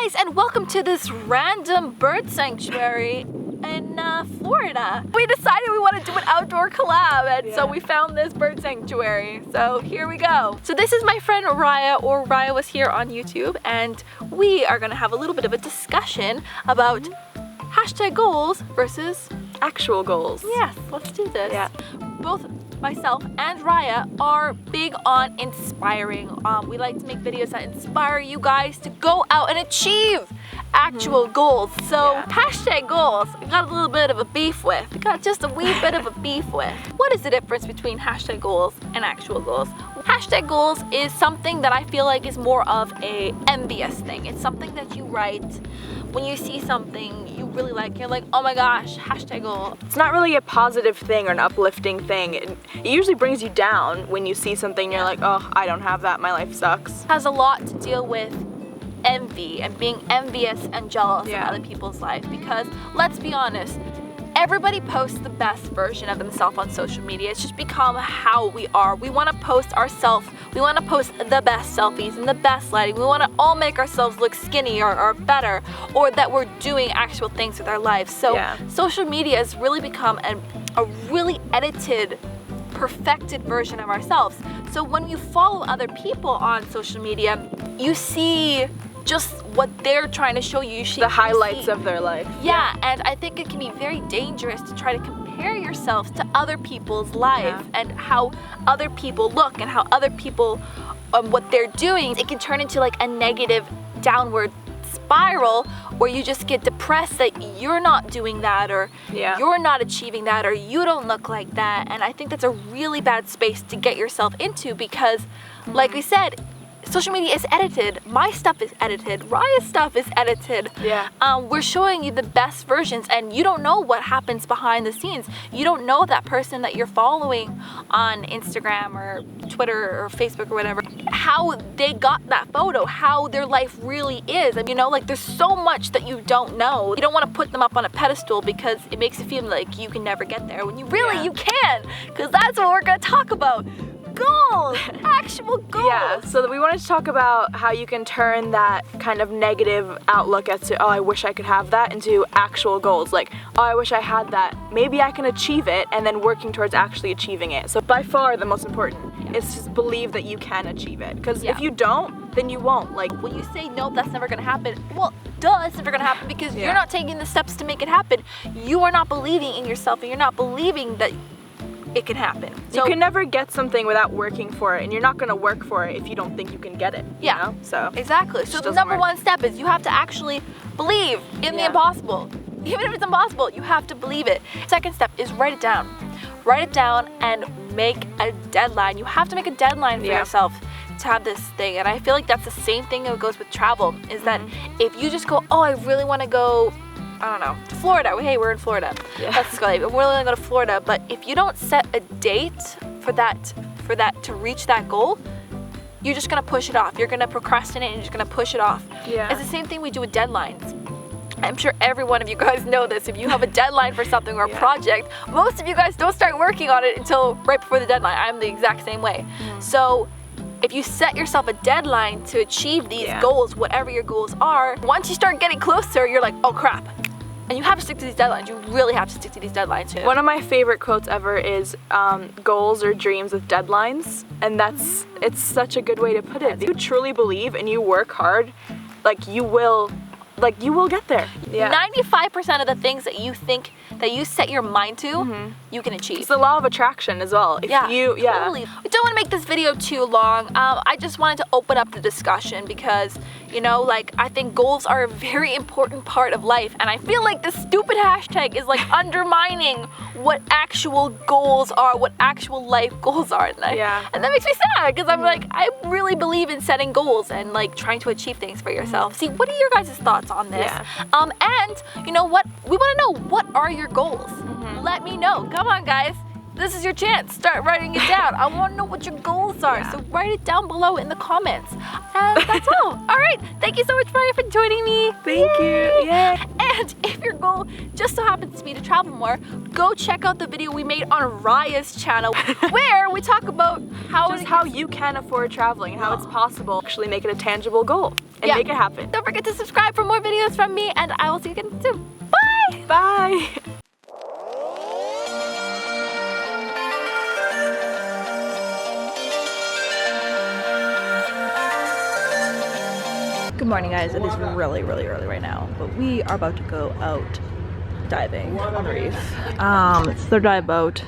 guys, and welcome to this random bird sanctuary in Florida. We decided we want to do an outdoor collab, and so we found this bird sanctuary. So here we go. So this is my friend Raya, or Raya was here on YouTube, and we are gonna have a little bit of a discussion about hashtag goals versus actual goals. Yes, let's do this. Yeah. Both myself and Raya are big on inspiring. We like to make videos that inspire you guys to go out and achieve actual goals. So hashtag goals, we got a little bit of a beef with. We got just a wee bit of a beef with. What is the difference between hashtag goals and actual goals? Hashtag goals is something that I feel like is more of a envious thing. It's something that you write when you see something you really like. You're like, oh my gosh, hashtag goal. It's not really a positive thing or an uplifting thing. It usually brings you down when you see something you're like, oh, I don't have that, my life sucks. It has a lot to deal with envy and being envious and jealous of other people's life, because let's be honest, everybody posts the best version of themselves on social media. It's just become how we are. We want to post ourselves. We want to post the best selfies and the best lighting. We want to all make ourselves look skinny or better, or that we're doing actual things with our lives. So social media has really become a really edited, perfected version of ourselves. So when you follow other people on social media, you see just what they're trying to show you. The highlights of their life. Yeah, and I think it can be very dangerous to try to compare yourself to other people's life and how other people look and how other people, what they're doing. It can turn into like a negative downward spiral where you just get depressed that you're not doing that, or you're not achieving that, or you don't look like that. And I think that's a really bad space to get yourself into, because like we said, social media is edited. My stuff is edited. Raya's stuff is edited. We're showing you the best versions, and you don't know what happens behind the scenes. You don't know that person that you're following on Instagram or Twitter or Facebook or whatever, how they got that photo, how their life really is. And you know, like, there's so much that you don't know. You don't want to put them up on a pedestal because it makes you feel like you can never get there, when you really you can, because that's what we're going to talk about. Goals! Actual goals! Yeah, so we wanted to talk about how you can turn that kind of negative outlook as to, oh, I wish I could have that, into actual goals. Like, oh, I wish I had that. Maybe I can achieve it, and then working towards actually achieving it. So by far the most important is just believe that you can achieve it. Because if you don't, then you won't. Like, when you say, no, that's never gonna happen, well, duh, it's never gonna happen, because you're not taking the steps to make it happen. You are not believing in yourself, and you're not believing that it can happen. So you can never get something without working for it, and you're not going to work for it if you don't think you can get it. You know? So exactly. So the number one step is you have to actually believe in the impossible. Even if it's impossible, you have to believe it. Second step is write it down. Write it down and make a deadline. You have to make a deadline for yourself to have this thing. And I feel like that's the same thing that goes with travel, is that if you just go, oh, I really want to go, I don't know, to Florida. Hey, we're in Florida. Let's go. We're really gonna go to Florida. But if you don't set a date for that to reach that goal, you're just gonna push it off. You're gonna procrastinate and you're just gonna push it off. It's the same thing we do with deadlines. I'm sure every one of you guys know this. If you have a deadline for something or a project, most of you guys don't start working on it until right before the deadline. I'm the exact same way. So if you set yourself a deadline to achieve these goals, whatever your goals are, once you start getting closer, you're like, oh crap. And you have to stick to these deadlines. You really have to stick to these deadlines. One of my favorite quotes ever is goals or dreams with deadlines. And it's such a good way to put it. If you truly believe and you work hard, you will get there. 95% of the things that you think, that you set your mind to, you can achieve. It's the law of attraction as well. If totally. We don't want to make this video too long. I just wanted to open up the discussion because, you know, like, I think goals are a very important part of life, and I feel like this stupid hashtag is like undermining what actual goals are, what actual life goals are. And that makes me sad, because I'm like, I really believe in setting goals and like trying to achieve things for yourself. See, what are your guys' thoughts on this? And you know what? We want to know, what are your goals? Let me know. Come on, guys. This is your chance. Start writing it down. I want to know what your goals are. So write it down below in the comments. And that's all. All right. Thank you so much, Raya, for joining me. Thank you. And And if your goal just so happens to be to travel more, go check out the video we made on Raya's channel where we talk about how you can afford traveling and how it's possible to actually make it a tangible goal and make it happen. Don't forget to subscribe for more videos from me, and I will see you again soon. Bye! Bye! Good morning, guys. It is really early right now, but we are about to go out diving on the reef. It's their dive boat.